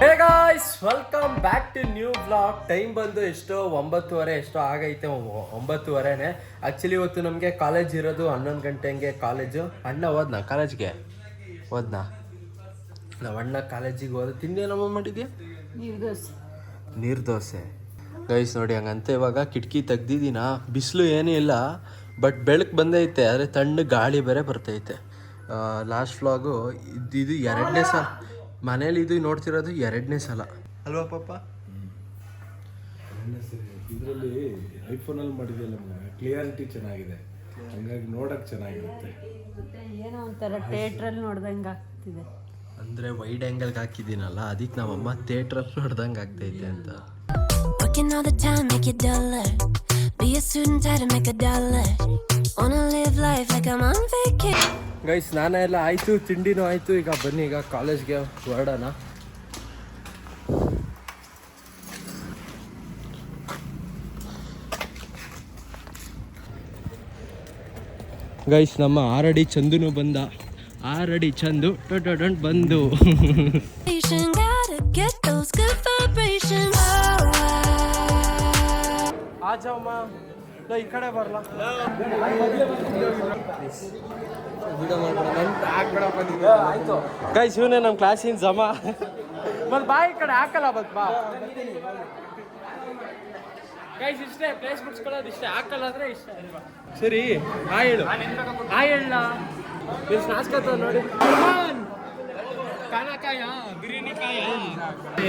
Hey guys, welcome back to new blog. Time ಬಂದು ಎಷ್ಟೋ 9:30 ಎಷ್ಟೋ ಆಗೈತೆ, 9:30ನೇ. ಆ್ಯಕ್ಚುಲಿ ಇವತ್ತು ನಮಗೆ ಕಾಲೇಜ್ ಇರೋದು 11 ಗಂಟೆಗೆ ಕಾಲೇಜು. ಅಣ್ಣ ಹೋದ್ನಾ ಕಾಲೇಜ್ಗೆ? ಹೋದ್ನಾ? ನಾವು ಅಣ್ಣ ಕಾಲೇಜಿಗೆ ಹೋದ. ತಿಂಡಿ ಮಾಡಿದ್ಯಾ? ನೀರು ದೋಸೆ. ಗೈಸ್ ನೋಡಿ, ಹಂಗಂತ ಇವಾಗ ಕಿಟಕಿ ತೆಗ್ದಿದ್ದೀನ. ಬಿಸಿಲು ಏನೂ ಇಲ್ಲ, ಬಟ್ ಬೆಳಕು ಬಂದೈತೆ, ಆದರೆ ತಣ್ಣ ಗಾಳಿ ಬೇರೆ ಬರ್ತೈತೆ. ಲಾಸ್ಟ್ ವ್ಲಾಗು ಇದು 2ನೇ ಸಲ ಮನೇಲಿ ಇದು ನೋಡ್ತಿರೋದು, 2ನೇ ಸಲ ಅಲ್ವಾ ಪಾಪ? ಇದರಲ್ಲಿ ಐಫೋನಲ್ಲಿ ಮಾಡಿದೆಯಲ್ಲ, ಕ್ಲಿಯಾರಿಟಿ ಚೆನ್ನಾಗಿದೆ, ಹಂಗಾಗಿ ನೋಡಕ್ ಚೆನ್ನಾಗಿರುತ್ತೆ. ಏನೋ ಒಂಥರ ಥಿಯೇಟ್ರಲ್ಲಿ ನೋಡ್ದಂಗೆ ಆಗ್ತಿದೆ. ಅಂದರೆ ವೈಡ್ ಆ್ಯಂಗಲ್ಗೆ ಹಾಕಿದ್ದೀನಲ್ಲ, ಅದಕ್ಕೆ ನಮ್ಮಮ್ಮ ಥಿಯೇಟ್ರಲ್ಲಿ ನೋಡ್ದಂಗೆ ಆಗ್ತೈತೆ ಅಂತ. Working all the time, make it duller. Be a student, try to make a dollar. Wanna live life like I'm on vacation. Guys, ಸ್ನಾನ ಎಲ್ಲ ಆಯಿತು, ತಿಂಡಿನೂ ಆಯಿತು. ಈಗ ಬನ್ನಿ, ಈಗ ಕಾಲೇಜ್ಗೆ ಹೊರಡೋಣ. ಗೈಸ್, ನಮ್ಮ 6 ಅಡಿ ಚಂದುನು ಬಂದ. 6 ಅಡಿ ಚಂದು ಬಂದು. Gotta get those good vibrations. ಆಜಮ್ಮ, ಈ ಕಡೆ ಬರಲ್ಲ. ಆಯ್ತು ಗೈಸ್, ಇವನೇ ನಮ್ಮ ಕ್ಲಾಸಿನ ಜಮ. ಮತ್ತೆ ಬಾ, ಈ ಕಡೆ ಹಾಕಲ್ಲ ಬತ್ ಬಾ. ಗೈಸ್ ಇಷ್ಟೇ, ಪ್ಲೇಸ್ ಬಿಡ್ಸ್ಕೊಳ್ಳೋದು ಇಷ್ಟೇ, ಹಾಕಲ್ಲ ಅಂದ್ರೆ ಇಷ್ಟ. ಸರಿ, ಹೇಳು ಹೇಳ ನಾಚ್ಕತ್ತ ನೋಡಿ.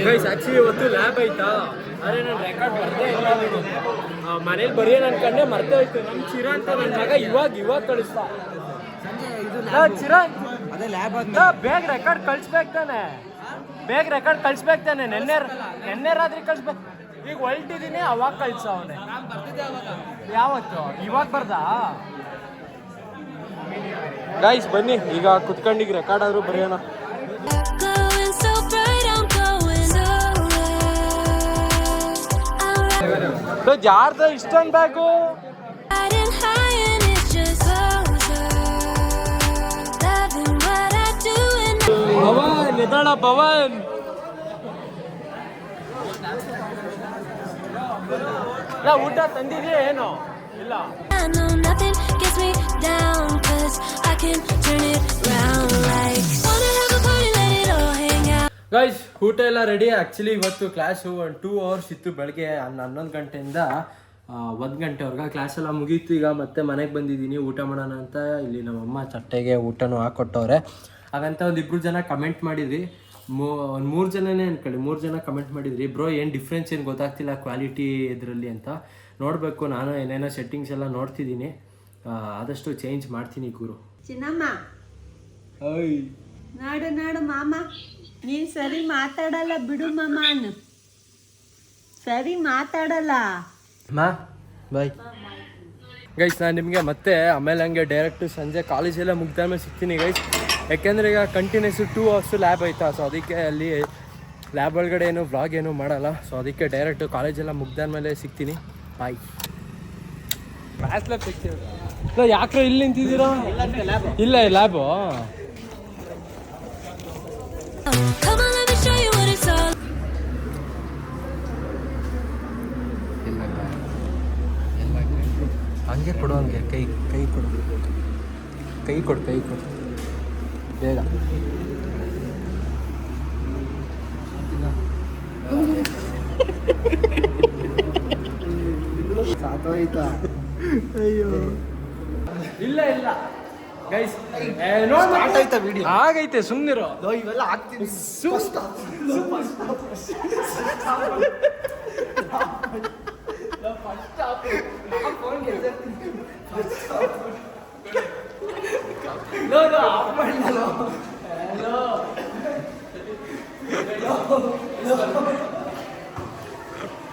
ಗೈಸ್, ಆಕ್ಚುಲಿ ಇವತ್ತು ಲ್ಯಾಬ್ ಐತಾ, ಆದರೆ ನಾನು ರೆಕಾರ್ಡ್ ಬರ್ದೇ ಇಲ್ಲ. ಮನೇಲಿ ಬರೆಯೋಣ ಅನ್ಕೊಂಡೆ, ಮರ್ತೇ ಹೋಯ್ತು. ನಮ್ಮ ಚಿರಾ ಅಂತ ನನ್ನ ಮಗ ಇವಾಗ ಕಳಿಸ್ತಾ. ಚಿರಾ ಬೇಗ ರೆಕಾರ್ಡ್ ಕಳಿಸ್ಬೇಕು ತಾನೆ, ನೆನ್ನೆ ರಾತ್ರಿ ಕಳಿಸ್ಬೇಕು. ಈಗ ಹೊಲ್ಟಿದ್ದೀನಿ, ಅವಾಗ ಕಳ್ಸ ಅವನೇ. ಯಾವತ್ತು? ಇವಾಗ ಬರ್ದ? ಗೈಸ್ ಬನ್ನಿ, ಈಗ ಕುತ್ಕೊಂಡಿಗೆ ರೆಕಾರ್ಡ್ ಆದ್ರೂ ಬರೆಯೋಣ. Glowing so bright, I'm glowing so red. ಯಾರ್ದ ಇಷ್ಟೊಂದು bag? Riding high and it's just closer. Loving what I do and Pavan ಎದ್ದಾಳ. ಪವನ್ ಊಟ ತಂದಿದ್ಯಾ ಏನು? ಇಲ್ಲ. I know nothing gets me down, 'cause I can turn it round like wanna have a party, let it all hang out. Guys, ಊಟ ಎಲ್ಲ ready. Actually ಇವತ್ತು class 2 hours ಇತ್ತು. ಬೆಳಗ್ಗೆ 11 ಗಂಟೆಯಿಂದ 1 ಗಂಟೆವರೆಗೆ ಕ್ಲಾಸ್ ಎಲ್ಲ ಮುಗೀತು. ಈಗ ಮತ್ತೆ ಮನೆಗೆ ಬಂದಿದ್ದೀನಿ ಊಟ ಮಾಡೋಣ ಅಂತ. ಇಲ್ಲಿ ನಮ್ಮಮ್ಮ ಚಟ್ಟೆಗೆ ಊಟನೂ ಹಾಕ್ಕೊಟ್ಟವ್ರೆ. ಹಾಗಂತ ಒಂದು 2 ಜನ ಕಮೆಂಟ್ ಮಾಡಿದ್ರಿ. ಒಂದು 3 ಜನನೇ ಅನ್ಕೊಳ್ಳಿ, 3 ಜನ ಕಮೆಂಟ್ ಮಾಡಿದ್ರಿ, ಬ್ರೋ ಏನು ಡಿಫ್ರೆನ್ಸ್ ಏನು ಗೊತ್ತಾಗ್ತಿಲ್ಲ ಕ್ವಾಲಿಟಿ ಇದರಲ್ಲಿ ಅಂತ. ನೋಡಬೇಕು, ನಾನು ಏನೇನೋ ಸೆಟ್ಟಿಂಗ್ಸ್ ಎಲ್ಲ ನೋಡ್ತಿದ್ದೀನಿ. ಆದಷ್ಟು ಚೇಂಜ್ ಮಾಡ್ತೀನಿ ಗುರು. ಚಿನ್ನಮ್ಮ, ನಾಡು ಮಾಮ, ನೀನು ಸರಿ ಮಾತಾಡಲ್ಲ ಬಿಡು ಮಾಮ. ಸರಿ ಮಾತಾಡಲ್ಲ. ಬಾಯ್ ಗೈಸ್, ನಾನು ನಿಮಗೆ ಮತ್ತೆ ಆಮೇಲೆ ಹಂಗೆ ಡೈರೆಕ್ಟು ಸಂಜೆ ಕಾಲೇಜೆಲ್ಲ ಮುಗ್ದಾದ್ಮೇಲೆ ಸಿಗ್ತೀನಿ ಗೈಸ್. ಯಾಕೆಂದರೆ ಈಗ ಕಂಟಿನ್ಯೂಸ್ 2 hours ಲ್ಯಾಬ್ ಆಯ್ತಾ, ಸೊ ಅದಕ್ಕೆ ಅಲ್ಲಿ ಲ್ಯಾಬ್ ಒಳಗಡೆ ಏನು ವ್ಲಾಗ್ ಏನೂ ಮಾಡಲ್ಲ. ಸೊ ಅದಕ್ಕೆ ಡೈರೆಕ್ಟು ಕಾಲೇಜೆಲ್ಲ ಮುಗ್ದಾದ್ಮೇಲೆ ಸಿಗ್ತೀನಿ. ಬಾಯ್. Class lab ಸಿಗ್ತೀವಿ. ಯಾಕ್ರೆ ಇಲ್ಲಿ ನಿಂತಿದ್ದೀರಾ? ಇಲ್ಲ lab. Come on, let me show you what it's all. ಹಂಗೆ ಕೊಡು, ಹಂಗೆ ಕೈ ಕೊಡು ಬೇಗ. ಅಯ್ಯೋ, ಇಲ್ಲ ಗೈಸ್, ಆಗೈತೆ, ಸುಮ್ಮನಿರೋ. ಇವೆಲ್ಲ ಆಗ್ತೀನಿ.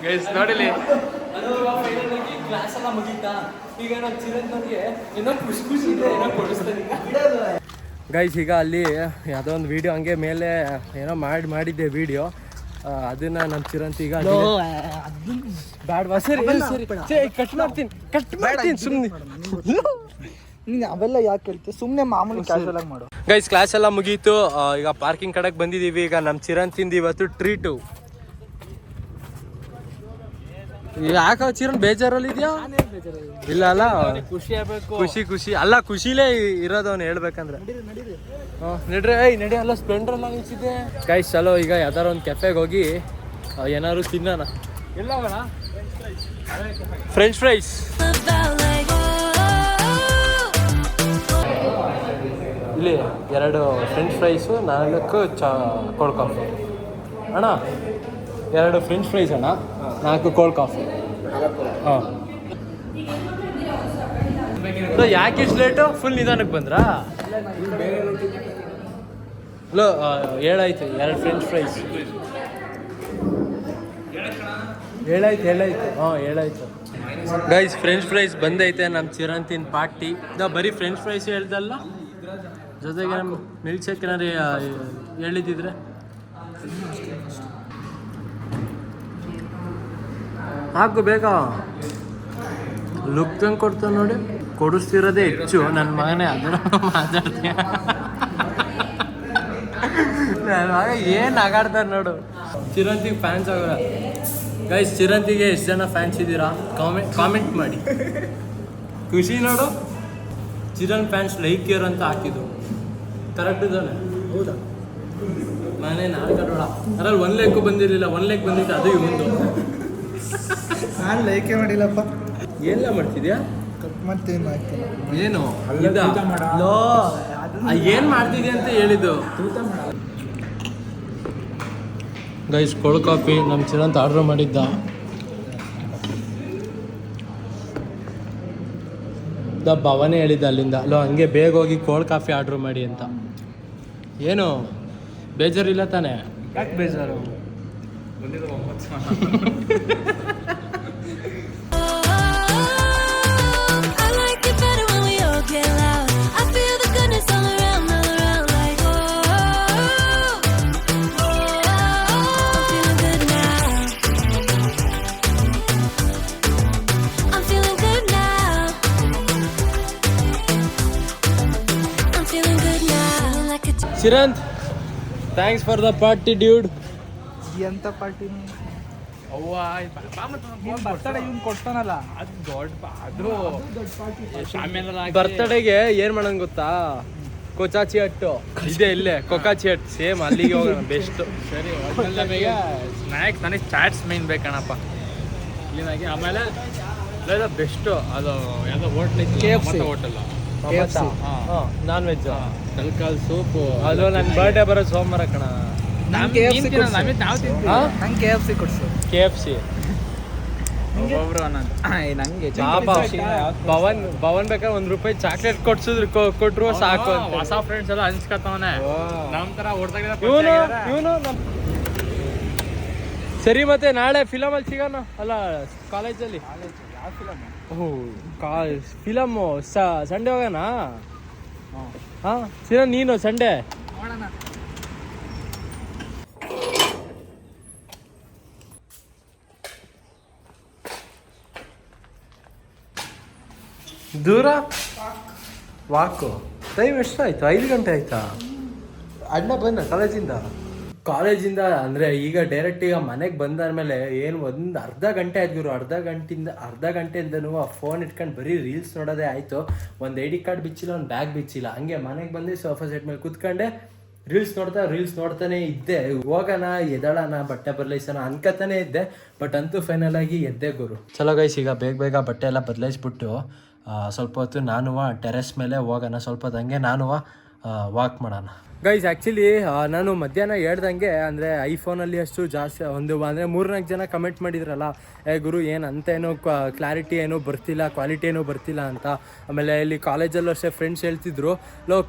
ಗೈಸ್ ನೋಡಿಲಿ, ಕ್ಲಾಸ್ ಎಲ್ಲ ಮುಗೀತಾ. ಈಗ ನಮ್ಮ ಚಿರಂತನಿಗೆ ಏನೋ ಖುಷಿ ಇದೆ, ಏನೋ ಕೊಡಿಸ್ತಾನೆ. ಗೈಸ್, ಈಗ ಅಲ್ಲಿ ಯಾವುದೋ ಒಂದು ವಿಡಿಯೋ ಹಂಗೆ ಮೇಲೆ ಏನೋ ಮಾಡಿದ್ದೆ ವಿಡಿಯೋ. ಅದನ್ನ ನಮ್ಮ ಚಿರಂತ ಈಗ ಬ್ಯಾಡ್ವಾ? ಸರಿ ಕಟ್ ಮಾಡ್ತೀನಿ ಸುಮ್ಮನೆ. ನೀನು ಅವೆಲ್ಲ ಯಾಕೆ ಹೇಳ್ತೀವಿ, ಸುಮ್ಮನೆ ಮಾಮೂಲಿ ಕ್ಯಾಶುವಲ್ ಆಗಿ ಮಾಡು. ಗೈಸ್ ಕ್ಲಾಸ್ ಎಲ್ಲ ಮುಗೀತು, ಈಗ ಪಾರ್ಕಿಂಗ್ ಕಡೆಗೆ ಬಂದಿದ್ದೀವಿ. ಈಗ ನಮ್ಮ ಚಿರಂತಿಂದ ಇವತ್ತು ಟ್ರೀಟು. ಯಾಕ ಚಿರಣ್ ಬೇಜಾರಲ್ಲಿ ಇದೆಯಾ? ಇಲ್ಲ ಅಲ್ಲ, ಖುಷಿ ಆಗ್ಬೇಕು. ಖುಷಿ ಅಲ್ಲ, ಖುಷಿಲೇ ಇರೋದು ಅವ್ನು ಹೇಳ್ಬೇಕಂದ್ರೆ. ನಡ್ರಿ ನಡಿ, ಅಲ್ಲ ಸ್ಪ್ಲೆಂಡರ್ ಎಲ್ಲ ನಿಲ್ಸಿದ್ದೆ. ಗೈಸ್ ಚಲೋ ಈಗ ಯಾವ್ದಾರು ಒಂದು ಕೆಫೆಗೆ ಹೋಗಿ ಏನಾದ್ರು ತಿನ್ನೋಣ. ಎಲ್ಲ ಫ್ರೆಂಚ್ ಫ್ರೈಸ್. ಇಲ್ಲಿ 2 ಫ್ರೆಂಚ್ ಫ್ರೈಸು, 4 ಕೋಲ್ಡ್ ಕಾಫಿ ಅಣ್ಣ. 2 ಫ್ರೆಂಚ್ ಫ್ರೈಸ್ ಅಣ್ಣ, 4 ಕೋಲ್ಡ್ ಕಾಫಿ. ಹಾಂ, ಯಾಕೆ ಇಷ್ಟು ಲೇಟು? ಫುಲ್ ನಿಧಾನಕ್ಕೆ ಬಂದ್ರಾ? ಇಲ್ಲ, ಹೇಳಾಯ್ತು 2 ಫ್ರೆಂಚ್ ಫ್ರೈಸ್. ಹೇಳಾಯ್ತು ಹಾಂ ಹೇಳಾಯ್ತು. ಗೈಸ್ ಫ್ರೆಂಚ್ ಫ್ರೈಸ್ ಬಂದೈತೆ ನಮ್ಮ ಚಿರಂತಿನ ಪಾರ್ಟಿ. ಬರೀ ಫ್ರೆಂಚ್ ಫ್ರೈಸ್ ಹೇಳ್ದಲ್ಲ, ಜೊತೆಗೆ ನಮ್ಮ ಮಿಲ್ಕ್ ಶೇಕ್ ಏನಾರು ಹೇಳಿದ್ದಿದ್ರೆ. ಹಾಕು ಬೇಕಾ? ಲುಕ್ ತಂಗೆ ಕೊಡ್ತಾನೆ ನೋಡಿ, ಕೊಡಿಸ್ತಿರೋದೇ ಹೆಚ್ಚು. ನನ್ನ ಮಗನೇ ಅದನ್ನು ಮಾತಾಡ್ತೀಯ. ನನ್ನ ಮಗ ಏನು ಆಗಾಡ್ತಾರೆ ನೋಡು. ಚಿರಂತಿಗೆ ಫ್ಯಾನ್ಸ್ ಆಗೋಲ್ಲ. ಗೈಸ್ ಚಿರಂತಿಗೆ ಎಷ್ಟು ಜನ ಫ್ಯಾನ್ಸ್ ಇದ್ದೀರಾ ಕಾಮೆಂಟ್ ಮಾಡಿ. ಖುಷಿ ನೋಡು, ಚಿರಣ್ ಫ್ಯಾನ್ಸ್ ಲೈಕ್ ಇಯರ್ ಅಂತ ಹಾಕಿದ್ದು ಕರೆಕ್ಟ್ ಇದ್ದಾನೆ. ಹೌದಾ? ನಾನೇ ನಾಲ್ಕಡೋಳ ಅದ್ರಲ್ಲಿ 1 ಲೇಕು ಬಂದಿರಲಿಲ್ಲ, 1 ಲೇಕ್ ಬಂದಿತ್ತು, ಅದು ಇವಂದು. ನಾನು ಲೈಕೇ ಮಾಡಿಲ್ಲಪ್ಪ. ಎಲ್ಲ ಮಾಡ್ತಿದ್ಯಾ? ಕಟ್ ಮಾಡ್ತೀನಿ. ಏನು ಏನು ಮಾಡ್ತಿದ್ಯಾ ಅಂತ ಹೇಳಿದ್ದು. ಗೈಸ್ ಕೋಲ್ಡ್ ಕಾಫಿ ನಮ್ಮ ಚಿರಂತ ಆರ್ಡ್ರ್ ಮಾಡಿದ್ದ. ಭವನೇ ಹೇಳಿದ್ದ ಅಲ್ಲಿಂದ, ಅಲ್ಲೋ ಹಂಗೆ ಬೇಗ ಹೋಗಿ ಕೋಲ್ಡ್ ಕಾಫಿ ಆರ್ಡ್ರ್ ಮಾಡಿ ಅಂತ. ಏನು ಬೇಜಾರಿಲ್ಲ ತಾನೆ? ಯಾಕೆ ಬೇಜಾರು? Chiranth, thanks for the party dude. ಎಂತ ಪಾರ್ಟಿ? ಬರ್ತಡೇ ಇವ್ನು ಕೊಡ್ತಾನಲ್ಲ, ಅದು ದೊಡ್ಡ, ಅದು ಬರ್ತಡೇಗೆ ಏನು ಮಾಡೋಣ ಗೊತ್ತಾ? ಕೊಚಾಚಿ ಹಟ್ಟು ಇದೆ ಇಲ್ಲೇ, ಕೊಕಾಚಿ ಹಟ್ಟು ಸೇಮ್, ಅಲ್ಲಿಗೆ ಹೋಗೋಣ ಬೆಸ್ಟ್. ಸರಿ, ನಮಗೆ ಸ್ನ್ಯಾಕ್ಸ್, ನನಗೆ ಚಾಟ್ಸ್ ಮೇನ್ ಬೇಕಣಪ್ಪ ಕ್ಲೀನಾಗಿ. ಆಮೇಲೆ ಬೆಸ್ಟು ಅದು ಯಾವುದೋ ಹೋಟ್ಲ್ ಇತ್ತು, KFC ಹೋಟೆಲ್ ನಾನ್ ವೆಜ್ ತಲ್ಕಾಲ್ ಸೂಪು. ಅದು ನನ್ನ ಬರ್ಡೇ ಬರೋ ಸೋಮವಾರ ಕಣ. ನಂಗೆ KFC ಕೊಡ್ಸು. KFC ಒಬ್ಬೊಬ್ರು ನಂಗೆ ಭವನ್ ಬೇಕಾದ್ರೆ ₹1 ಚಾಕ್ಲೇಟ್ ಕೊಟ್ರು ಸಾಕು. ಹೊಸ ಫ್ರೆಂಡ್ಸ್ ಎಲ್ಲ ಹಂಚ್ಕೊತಾವನೆ ನಮ್ಮ ಥರ ಹೊಡ್ದಾಗ. ಇವನು ಸರಿ, ಮತ್ತೆ ನಾಳೆ ಫಿಲಮಲ್ಲಿ ಸಿಗೋಣ ಅಲ್ಲ, ಕಾಲೇಜಲ್ಲಿ. ಫಿಲಮು ಸಂಡೇ ಹೋಗೋಣ. ಹಾಂ ಸಿರ, ನೀನು ಸಂಡೇ ದೂರ ವಾಕು. ಟೈಮ್ ಎಷ್ಟಾಯ್ತು? 5 ಗಂಟೆ ಆಯ್ತಾ? ಅಣ್ಣ ಬಂದ ಕಾಲೇಜಿಂದ ಅಂದರೆ ಈಗ ಡೈರೆಕ್ಟ್ ಈಗ ಮನೆಗೆ ಬಂದಾದ್ಮೇಲೆ ಏನು ಒಂದು ಅರ್ಧ ಗಂಟೆ ಆಯ್ತು ಗುರು. ಅರ್ಧ ಗಂಟೆಯಿಂದನೂ ಆ ಫೋನ್ ಇಟ್ಕೊಂಡು ಬರೀ ರೀಲ್ಸ್ ನೋಡೋದೇ ಆಯಿತು. ಒಂದು ID ಕಾರ್ಡ್ ಬಿಚ್ಚಿಲ್ಲ, ಒಂದು ಬ್ಯಾಗ್ ಬಿಚ್ಚಿಲ್ಲ. ಹಂಗೆ ಮನೆಗೆ ಬಂದು ಸೋಫಾ ಸೆಟ್ ಮೇಲೆ ಕೂತ್ಕೊಂಡೆ ರೀಲ್ಸ್ ನೋಡ್ತಾನೆ ಇದ್ದೆ. ಹೋಗೋಣ, ಎದಳೋಣ, ಬಟ್ಟೆ ಬದಲಾಯಿಸೋಣ ಅನ್ಕತಾನೆ ಇದ್ದೆ. ಬಟ್ ಅಂತೂ ಫೈನಲ್ ಆಗಿ ಎದ್ದೆ ಗುರು. ಚಲೋ ಗೈಸ್, ಈಗ ಬೇಗ ಬಟ್ಟೆ ಎಲ್ಲ ಬದಲಾಯಿಸ್ಬಿಟ್ಟು ಸ್ವಲ್ಪ ಹೊತ್ತು ನಾನು ಟೆರೆಸ್ ಮೇಲೆ ಹೋಗೋಣ. ಸ್ವಲ್ಪ ಹೊತ್ತು ಹಂಗೆ ನಾನು ವಾಕ್ ಮಾಡೋಣ. ಗೈಸ್ ಆ್ಯಕ್ಚುಲಿ ನಾನು ಮಧ್ಯಾಹ್ನ ಹೇಳ್ದಂಗೆ ಅಂದರೆ ಐಫೋನಲ್ಲಿ ಅಷ್ಟು ಜಾಸ್ತಿ ಅಂದರೆ 3-4 ಜನ ಕಮೆಂಟ್ ಮಾಡಿದ್ರಲ್ಲ, ಗುರು ಏನು ಅಂತ ಏನೋ ಕ್ಲಾರಿಟಿ ಏನೋ ಬರ್ತಿಲ್ಲ, ಕ್ವಾಲಿಟಿ ಏನೋ ಬರ್ತಿಲ್ಲ ಅಂತ. ಆಮೇಲೆ ಇಲ್ಲಿ ಕಾಲೇಜಲ್ಲೂ ಅಷ್ಟೇ ಫ್ರೆಂಡ್ಸ್ ಹೇಳ್ತಿದ್ರು,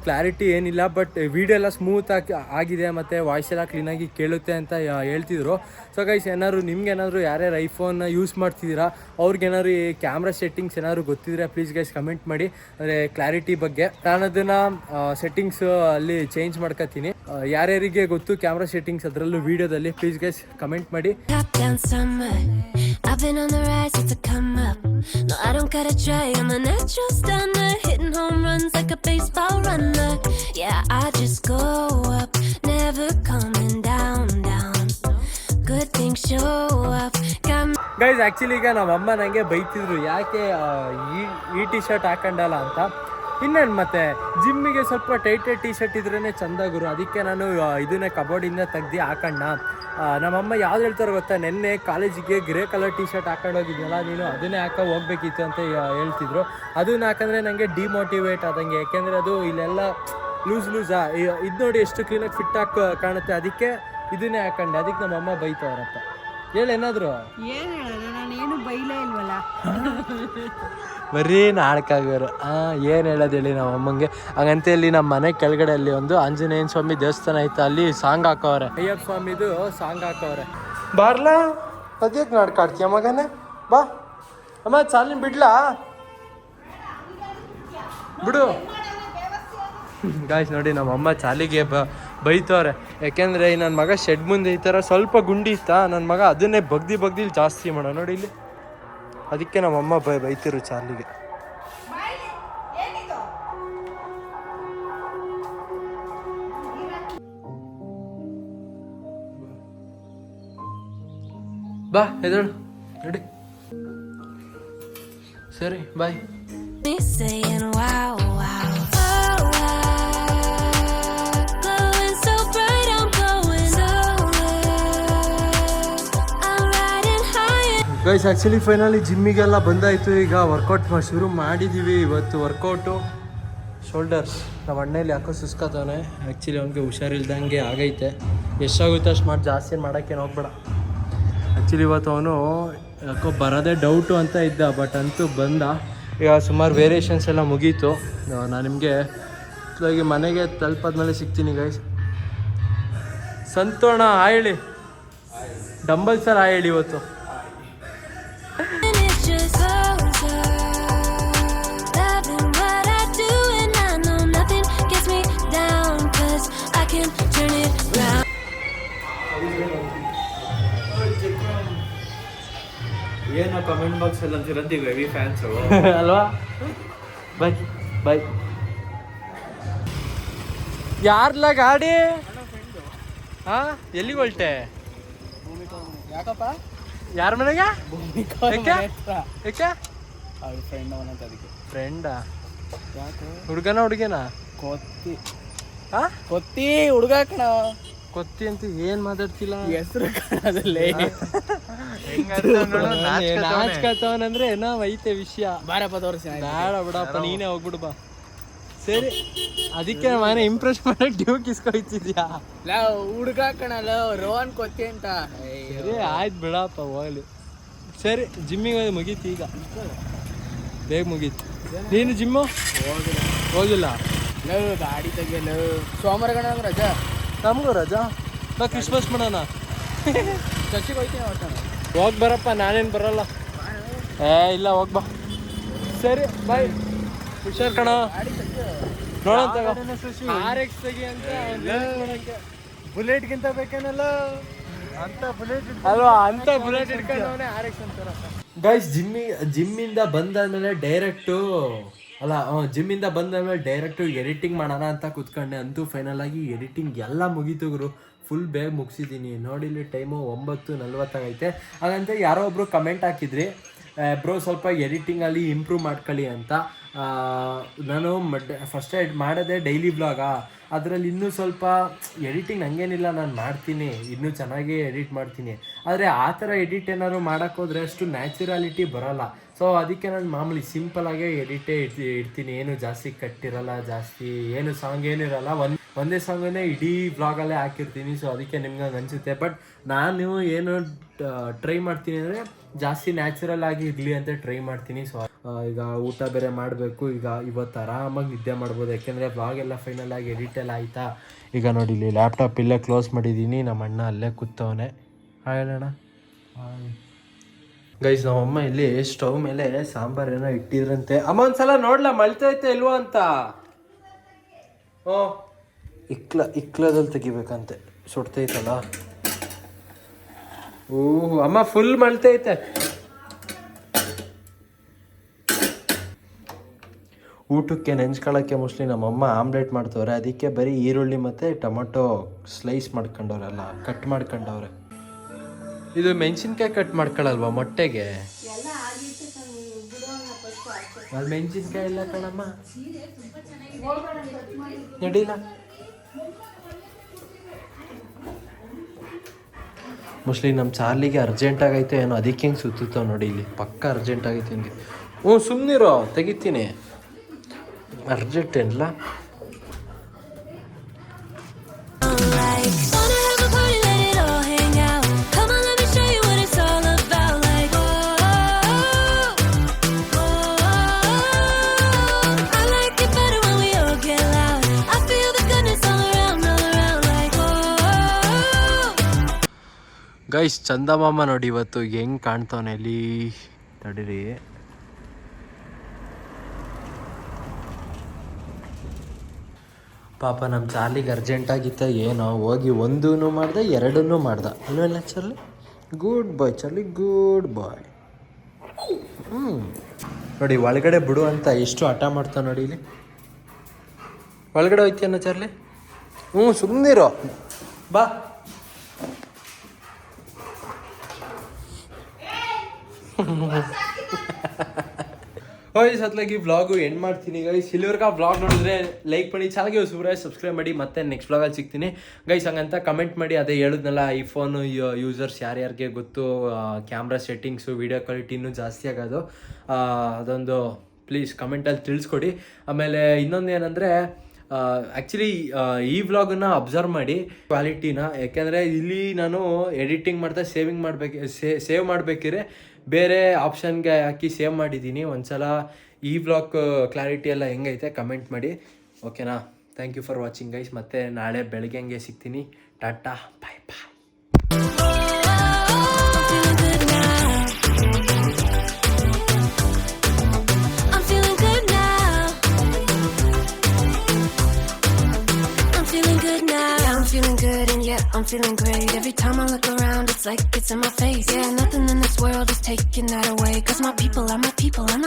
ಕ್ಲಾರಿಟಿ ಏನಿಲ್ಲ ಬಟ್ ವೀಡಿಯೋ ಎಲ್ಲ ಸ್ಮೂತಾಗಿ ಆಗಿದೆ ಮತ್ತು ವಾಯ್ಸ್ ಎಲ್ಲ ಕ್ಲೀನಾಗಿ ಕೇಳುತ್ತೆ ಅಂತ ಹೇಳ್ತಿದ್ರು. ಸೊ ಗೈಸ್, ನಿಮ್ಗೇನಾದ್ರು ಯಾರ್ಯಾರು ಐಫೋನ್ನ ಯೂಸ್ ಮಾಡ್ತಿದ್ದೀರಾ, ಅವ್ರಿಗೇನಾದ್ರು ಈ ಕ್ಯಾಮ್ರಾ ಸೆಟ್ಟಿಂಗ್ಸ್ ಏನಾದ್ರು ಗೊತ್ತಿದ್ರೆ ಪ್ಲೀಸ್ ಗೈಸ್ ಕಮೆಂಟ್ ಮಾಡಿ. ಅಂದರೆ ಕ್ಲಾರಿಟಿ ಬಗ್ಗೆ ನಾನು ಅದನ್ನು ಸೆಟ್ಟಿಂಗ್ಸ್ ಅಲ್ಲಿ ಚೇಂಜ್ ಮಾಡ್ಕೊತೀನಿ. ಯಾರ್ಯಾರಿಗೆ ಗೊತ್ತು ಕ್ಯಾಮ್ರಾ ಸೆಟ್ಟಿಂಗ್ಸ್ ಅದರಲ್ಲೂ ವೀಡಿಯೋದಲ್ಲಿ ಪ್ಲೀಸ್ ಗೈಸ್ ಕಮೆಂಟ್ ಮಾಡಿ. Top down summer. I've been on the rise, it's a come up. No, I don't gotta try, I'm a natural stunner. Hitting home runs like a baseball runner. Yeah, I just go up, never coming down, down. Good things show up. Guys actually ಈಗ ನಮ್ಮಮ್ಮ ನನಗೆ ಬೈತಿದ್ರು ಯಾಕೆ ಈ T shirt ಹಾಕೊಂಡಲ್ಲ ಅಂತ. ಇನ್ನೇನು ಮತ್ತೆ ಜಿಮ್ಮಿಗೆ ಸ್ವಲ್ಪ ಟೈಟೆಡ್ T shirt ಇದ್ರೇ ಚಂದ ಗುರು, ಅದಕ್ಕೆ ನಾನು ಇದನ್ನೇ ಕಬೋರ್ಡಿಂದ ತೆಗ್ದು ಹಾಕಣ್ಣ. ನಮ್ಮಮ್ಮ ಯಾವ್ದು ಹೇಳ್ತಾರೆ ಗೊತ್ತಾ, ನೆನ್ನೆ ಕಾಲೇಜಿಗೆ ಗ್ರೇ ಕಲರ್ ಟಿ ಶರ್ಟ್ ಹಾಕೊಂಡು ಹೋಗಿದ್ನಲ್ಲ ನೀನು, ಅದನ್ನೇ ಹಾಕೋ ಹೋಗ್ಬೇಕಿತ್ತು ಅಂತ ಹೇಳ್ತಿದ್ರು. ಅದನ್ನ ಹಾಕಂದ್ರೆ ನನಗೆ ಡಿಮೋಟಿವೇಟ್ ಆದಂಗೆ, ಯಾಕೆಂದರೆ ಅದು ಇಲ್ಲೆಲ್ಲ ಲೂಸಾ ಇದು ನೋಡಿ ಎಷ್ಟು ಕ್ಲೀನಾಗಿ ಫಿಟ್ ಆಗಿ ಕಾಣುತ್ತೆ, ಅದಕ್ಕೆ ಇದನ್ನೇ ಹಾಕೊಂಡೆ. ಅದಕ್ಕೆ ನಮ್ಮಮ್ಮ ಬೈತವ್ರಪ್ಪ. ಏನಾದ್ರು ಏನು ಹೇಳೋದು, ನಾನು ಏನು ಬೈಲೇ ಇಲ್ವಲ್ಲ. ಬರೀ ನಾಳಕಾಗೋರು. ಏನು ಹೇಳೋದು ಹೇಳಿ ನಮ್ಮ ಅಮ್ಮಂಗೆ. ಹಂಗಂತ ಇಲ್ಲಿ ನಮ್ಮ ಮನೆ ಕೆಳಗಡೆ ಅಲ್ಲಿ ಒಂದು ಆಂಜನೇಯನ ಸ್ವಾಮಿ ದೇವಸ್ಥಾನ ಐತೆ, ಅಲ್ಲಿ ಸಾಂಗ್ ಹಾಕವ್ರೆ, ಅಯ್ಯಪ್ಪ ಸ್ವಾಮಿದು ಸಾಂಗ್ ಹಾಕವ್ರೆ. ಬಾರ್ಲಾ ಅದ್ಯಾಕೆ ನಾಡ್ಕಾಡ್ತೀಯ ಮಗನೇ, ಬಾ ಅಮ್ಮ ಚಾಲಿನ ಬಿಡ್ಲಾ ಬಿಡು. ಗಾಯ್ಸ್ ನೋಡಿ ನಮ್ಮ ಅಮ್ಮ ಚಾಲಿಗೆ ಬೈತವ್ರೆ, ಯಾಕೆಂದರೆ ನನ್ನ ಮಗ ಶೆಡ್ ಮುಂದೆ ಈ ಥರ ಸ್ವಲ್ಪ ಗುಂಡಿ ಇತ್ತಾ, ನನ್ನ ಮಗ ಅದನ್ನೇ ಬಗ್ದಿ ಜಾಸ್ತಿ ಮಾಡೋ ನೋಡಿ ಇಲ್ಲಿ, ಅದಕ್ಕೆ ನಮ್ಮಮ್ಮ ಬೈತಿರು ಚಾಲಿಗೆ. ಬಾ ಎದಳು ರೆಡಿ, ಸರಿ ಬಾಯ್. Me saying wow, wow. Oh, wow. Glowing so bright, I'm going nowhere. I'm riding high. Guys actually finally ಜಿಮ್ಮಿಗೆಲ್ಲ ಬಂದಾಯಿತು. ಈಗ ವರ್ಕೌಟ್ ಶುರು ಮಾಡಿದ್ದೀವಿ. ಇವತ್ತು ವರ್ಕೌಟು ಶೋಲ್ಡರ್ಸ್. ನಮ್ಮ ಅಣ್ಣಲ್ಲಿ ಯಾಕೋ ಸುಸ್ಕತ್ತವನೆ, ಆ್ಯಕ್ಚುಲಿ ಅವ್ನಿಗೆ ಹುಷಾರಿಲ್ದಂಗೆ ಆಗೈತೆ. ಎಷ್ಟಾಗುತ್ತೆ ಅಷ್ಟು ಮಾಡಿ, ಜಾಸ್ತಿ ಮಾಡೋಕ್ಕೇನು ಹೋಗ್ಬೇಡ. ಆ್ಯಕ್ಚುಲಿ ಇವತ್ತು ಅವನು ಯಾಕೋ ಬರೋದೇ ಡೌಟು ಅಂತ ಇದ್ದ, ಬಟ್ ಅಂತೂ ಬಂದ. ಈಗ ಸುಮಾರು ವೇರಿಯೇಷನ್ಸ್ ಎಲ್ಲ ಮುಗೀತು. ನಾನು ನಿಮಗೆ ಮನೆಗೆ ತಲುಪಾದ್ಮೇಲೆ ಸಿಗ್ತೀನಿ ಗೈಸ್. ಸಂತೋಣ ಹೇಳಿ, ಡಂಬಲ್ಸಲ್ಲಿ ಹೇಳಿ ಇವತ್ತು. And it just goes up. Loving what I do, and I know nothing gets me down, 'cause I can turn it round. ಏನೋ ಕಮೆಂಟ್ ಬಾಕ್ಸ್ ಅಲ್ಲಿ ಅಂತಿರಂತೀವಿ ಹೆವಿ ಫ್ಯಾನ್ಸು ಅಲ್ವಾ. ಬಾಯ್ ಬಾಯ್. ಯಾರ್ಲ ಗಾಡಿ? ಹಾಂ ಎಲ್ಲಿಗೆ ಹೊಲ್ಟೆ? ಯಾಕಪ್ಪ ಯಾರ ಮನೆಗೆ? ಫ್ರೆಂಡಾ? ಹುಡುಗನ ಕೊತ್ತಿ ಹಾಂ ಕೊತ್ತಿ ಹುಡುಗ ಕಣ, ಕೊತ್ತಿ ಅಂತ ಏನು ಮಾತಾಡ್ತಿಲ್ಲ, ಹೆಸರು ಕಾಣದಲ್ಲಿ ನಾಚ್ಕತ್ತವನಂದ್ರೆ ಏನೋ ಐತೆ ವಿಷಯ. ಬಾರಪ್ಪ ತೋರಿಸಿ. ಬೇಡ ಬಿಡಪ್ಪ, ನೀನೇ ಹೋಗ್ಬಿಡು ಬಾ. ಸರಿ, ಅದಕ್ಕೆ ಮನೆ ಇಂಪ್ರೆಸ್ ಮಾಡಕ್ಕೆ ಡ್ಯೂಕ್ ಇಸ್ಕೊಯ್ತಿದ್ಯಾ? ಹುಡುಗ ಕಣಲ್ಲ ರೋಹನ್ ಕೊತ್ತಿ ಅಂತ. ಸರಿ ಆಯ್ತು ಬಿಡಪ್ಪ, ಹೋಗ್ಲಿ. ಸರಿ ಜಿಮ್ಮಿಗೆ ಮುಗೀತು, ಈಗ ಬೇಗ ಮುಗೀತು. ನೀನು ಜಿಮ್ಮು ಹೋಗಿಲ್ಲ? ಗಾಡಿ ತೆಗಿಯಲು ಸೋಮವಾರ ಗಣ ರಜಾ, ನಮಗೂ ರಜಾ. ನಾ ಕ್ರಿಸ್ಮಸ್ ಮಾಡೋಣ, ಚರ್ಚಿಗೆ ಹೋಗ್ತೀನಿ ಅವತ್ತು. ಹೋಗಿ ಬರಪ್ಪ, ನಾನೇನು ಬರಲ್ಲ. ಇಲ್ಲ ಹೋಗ್ಬಾ. ಸರಿ ಬಾಯ್, ಹುಷಾರ್ ಕಣ. ನೋಡಂತ RX ತೆಗಿ ಅಂತ ಬುಲೆಟ್ಗಿಂತ ಬೇಕೇನಲ್ಲ ಅಂತ ಬುಲೆಟ್ ಅಲ್ವಾ, ಅಂತ ಬುಲೆಟ್ ಇಟ್ಕೊಂಡವನೇ RX ಅಂತಾರ. ಗೈಸ್ ಜಿಮ್ಮಿಂದ ಬಂದಾದ್ಮೇಲೆ ಡೈರೆಕ್ಟು ಜಿಮ್ಮಿಂದ ಬಂದಾದ್ಮೇಲೆ ಡೈರೆಕ್ಟು ಎಡಿಟಿಂಗ್ ಮಾಡೋಣ ಅಂತ ಕೂತ್ಕೊಂಡೆ. ಅಂತೂ ಫೈನಲ್ ಆಗಿ ಎಡಿಟಿಂಗ್ ಎಲ್ಲ ಮುಗೀತು ಗುರು, ಫುಲ್ ಬೇಗ ಮುಗಿಸಿದ್ದೀನಿ. ನೋಡಿಲ್ಲಿ ಟೈಮು 9:40 ಹಾಗಂತ ಯಾರೋ ಒಬ್ಬರು ಕಮೆಂಟ್ ಹಾಕಿದ್ರಿ, ಬ್ರೋ ಸ್ವಲ್ಪ ಎಡಿಟಿಂಗಲ್ಲಿ ಇಂಪ್ರೂವ್ ಮಾಡ್ಕೊಳ್ಳಿ ಅಂತ. ನಾನು ಫಸ್ಟ್ ಮಾಡೋದೇ ಡೈಲಿ ಬ್ಲಾಗಾ, ಅದರಲ್ಲಿ ಇನ್ನೂ ಸ್ವಲ್ಪ ಎಡಿಟಿಂಗ್ ಹಂಗೇನಿಲ್ಲ, ನಾನು ಮಾಡ್ತೀನಿ, ಇನ್ನೂ ಚೆನ್ನಾಗಿ ಎಡಿಟ್ ಮಾಡ್ತೀನಿ. ಆದರೆ ಆ ಥರ ಎಡಿಟ್ ಏನಾದ್ರು ಮಾಡೋಕ್ಕೋದ್ರೆ ಅಷ್ಟು ನ್ಯಾಚುರಾಲಿಟಿ ಬರೋಲ್ಲ. ಸೊ ಅದಕ್ಕೆ ನಾನು ಮಾಮೂಲಿ ಸಿಂಪಲಾಗೇ ಎಡಿಟೇ ಇಡ್ತೀನಿ, ಏನು ಜಾಸ್ತಿ ಕಟ್ಟಿರಲ್ಲ, ಜಾಸ್ತಿ ಏನು ಸಾಂಗ್ ಏನಿರಲ್ಲ, ಒಂದೇ ಸಾಂಗನ್ನೇ ಇಡೀ ವ್ಲಾಗಲ್ಲೇ ಹಾಕಿರ್ತೀನಿ. ಸೊ ಅದಕ್ಕೆ ನಿಮ್ಗೆ ಹಂಗೆ ಅನಿಸುತ್ತೆ. ಬಟ್ ನಾನು ಏನು ಟ್ರೈ ಮಾಡ್ತೀನಿ ಅಂದರೆ ಜಾಸ್ತಿ ನ್ಯಾಚುರಲ್ ಆಗಿ ಇರಲಿ ಅಂತ ಟ್ರೈ ಮಾಡ್ತೀನಿ. ಸೊ ಈಗ ಊಟ ಬೇರೆ ಮಾಡಬೇಕು, ಈಗ ಇವತ್ತು ಆರಾಮಾಗಿ ನಿದ್ದೆ ಮಾಡ್ಬೋದು, ಯಾಕೆಂದರೆ ವ್ಲಾಗ್ ಎಲ್ಲ ಫೈನಲ್ ಆಗಿ ಎಡಿಟ್ ಎಲ್ಲ ಆಯಿತಾ. ಈಗ ನೋಡಿ ಇಲ್ಲಿ ಲ್ಯಾಪ್ಟಾಪ್ ಇಲ್ಲೇ ಕ್ಲೋಸ್ ಮಾಡಿದ್ದೀನಿ, ನಮ್ಮ ಅಣ್ಣ ಅಲ್ಲೇ ಕೂತವನೆ. ಹೇಳೋಣ ಗೈಸ್, ನಮ್ಮಮ್ಮ ಇಲ್ಲಿ ಸ್ಟವ್ ಮೇಲೆ ಸಾಂಬಾರು ಏನೋ ಇಟ್ಟಿದ್ರಂತೆ. ಅಮ್ಮ ಒಂದ್ಸಲ ನೋಡ್ಲಾ ಮಳ್ತೈತೆ ಇಲ್ವಾ ಅಂತ. ಇಕ್ಲದಲ್ಲಿ ತೆಗಿಬೇಕಂತೆ. ಸುಡ್ತೈತಲ್ಲ. ಓಹ್ ಅಮ್ಮ ಫುಲ್ ಮಳ್ತೈತೆ. ಊಟಕ್ಕೆ ನೆಂಚ್ಕೊಳ್ಳೋಕ್ಕೆ ಮೋಸ್ಟ್ಲಿ ನಮ್ಮಮ್ಮ ಆಮ್ಲೆಟ್ ಮಾಡ್ತವ್ರೆ, ಅದಕ್ಕೆ ಬರೀ ಈರುಳ್ಳಿ ಮತ್ತು ಟೊಮೊಟೊ ಸ್ಲೈಸ್ ಮಾಡ್ಕೊಂಡವ್ರಲ್ಲ, ಕಟ್ ಮಾಡ್ಕೊಂಡವ್ರೆ. ಇದು ಮೆಣಸಿನ್ಕಾಯಿ ಕಟ್ ಮಾಡ್ಕೊಳ್ಳಲ್ವಾ ಮೊಟ್ಟೆಗೆ? ಅದು ಮೆಣಸಿನ್ಕಾಯಿ ಇಲ್ಲ ಕಣಮ್ಮ, ನಡೀಲ. ಮೋಸ್ಟ್ಲಿ ನಮ್ಮ ಚಾರ್ಲಿಗೆ ಅರ್ಜೆಂಟ್ ಆಗೈತೆ ಏನೋ, ಅದಕ್ಕೆ ಹೆಂಗೆ ಸುತ್ತುತ್ತಾವ ನೋಡಿ ಇಲ್ಲಿ. ಪಕ್ಕ ಅರ್ಜೆಂಟ್ ಆಗೈತೆ ಹಿಂಗೆ. ಹ್ಞೂ ಸುಮ್ಮನಿರೋ, ತೆಗಿತೀನಿ. ಅರ್ಜೆಂಟ್ ಏನಿಲ್ಲ. ಗೈಸ್ ಚಂದಮಾಮ ನೋಡಿ ಇವತ್ತು ಹೆಂಗೆ ಕಾಣ್ತಾವನೆ ಇಲ್ಲಿ. ತಡೀರಿ, ಪಾಪ ನಮ್ಮ ಚಾರ್ಲಿಗೆ ಅರ್ಜೆಂಟಾಗಿತ್ತ ಏನೋ, ಹೋಗಿ ಒಂದೂ ಮಾಡ್ದೆ, ಎರಡನ್ನೂ ಮಾಡ್ದೆ ಅಲ್ವಲ್ಲ ಚಾರ್ಲಿ? ಗುಡ್ ಬಾಯ್ ಚಾರ್ಲಿ, ಗುಡ್ ಬಾಯ್. ನೋಡಿ ಒಳಗಡೆ ಬಿಡು ಅಂತ ಎಷ್ಟು ಹಠ ಮಾಡ್ತಾವ ನೋಡಿ ಇಲ್ಲಿ. ಒಳಗಡೆ ಹೋಯ್ತೀಯನ್ನ ಚಾರ್ಲಿ? ಸುಮ್ಮನಿರೋ, ಬಾ. ಹೋಯ್ ಸತ್ಲಾಗಿ ವ್ಲಾಗು ಎಂಡ್ ಮಾಡ್ತೀನಿ ಗೈಸ್. ಇಲ್ಲಿವರೆಗೆ ಆ ವ್ಲಾಗ್ ನೋಡಿದ್ರೆ ಲೈಕ್ ಮಾಡಿ, ಚಾನಲ್ಗೆ ಸಬ್ಸ್ಕ್ರೈಬ್ ಮಾಡಿ. ಮತ್ತೆ ನೆಕ್ಸ್ಟ್ ವ್ಲಾಗಲ್ಲಿ ಸಿಗ್ತೀನಿ ಗೈಸ್. ಹಂಗಂತ ಕಮೆಂಟ್ ಮಾಡಿ. ಅದೇ ಹೇಳಿದ್ನಲ್ಲ, ಐಫೋನು ಯೂಸರ್ಸ್ ಯಾರ್ಯಾರಿಗೆ ಗೊತ್ತು ಕ್ಯಾಮ್ರಾ ಸೆಟ್ಟಿಂಗ್ಸು, ವಿಡಿಯೋ ಕ್ವಾಲಿಟಿ ಇನ್ನೂ ಜಾಸ್ತಿ ಆಗೋದು, ಅದೊಂದು ಪ್ಲೀಸ್ ಕಮೆಂಟಲ್ಲಿ ತಿಳಿಸ್ಕೊಡಿ. ಆಮೇಲೆ ಇನ್ನೊಂದು ಏನಂದರೆ, ಆ್ಯಕ್ಚುಲಿ ಈ ವ್ಲಾಗನ್ನ ಅಬ್ಸರ್ವ್ ಮಾಡಿ ಕ್ವಾಲಿಟಿನ. ಯಾಕೆಂದರೆ ಇಲ್ಲಿ ನಾನು ಎಡಿಟಿಂಗ್ ಮಾಡ್ತಾ ಸೇವ್ ಮಾಡಬೇಕಿದ್ರೆ ಬೇರೆ ಆಪ್ಷನ್ಗೆ ಹಾಕಿ ಸೇವ್ ಮಾಡಿದ್ದೀನಿ. ಒಂದ್ಸಲ ಈ ವ್ಲಾಗ್ ಕ್ಲಾರಿಟಿ ಎಲ್ಲ ಹೆಂಗೈತೆ ಕಮೆಂಟ್ ಮಾಡಿ, ಓಕೆನಾ? Thank you for watching guys. ಮತ್ತೆ ನಾಳೆ ಬೆಳಗ್ಗೆ ಹಂಗೆ ಸಿಗ್ತೀನಿ. ಟಾಟಾ, ಬಾಯ್ ಬಾಯ್. I'm feeling great. Every time I look around, it's like it's in my face. Yeah, nothing in this world is taking that away. 'Cause my people are my people. I'm not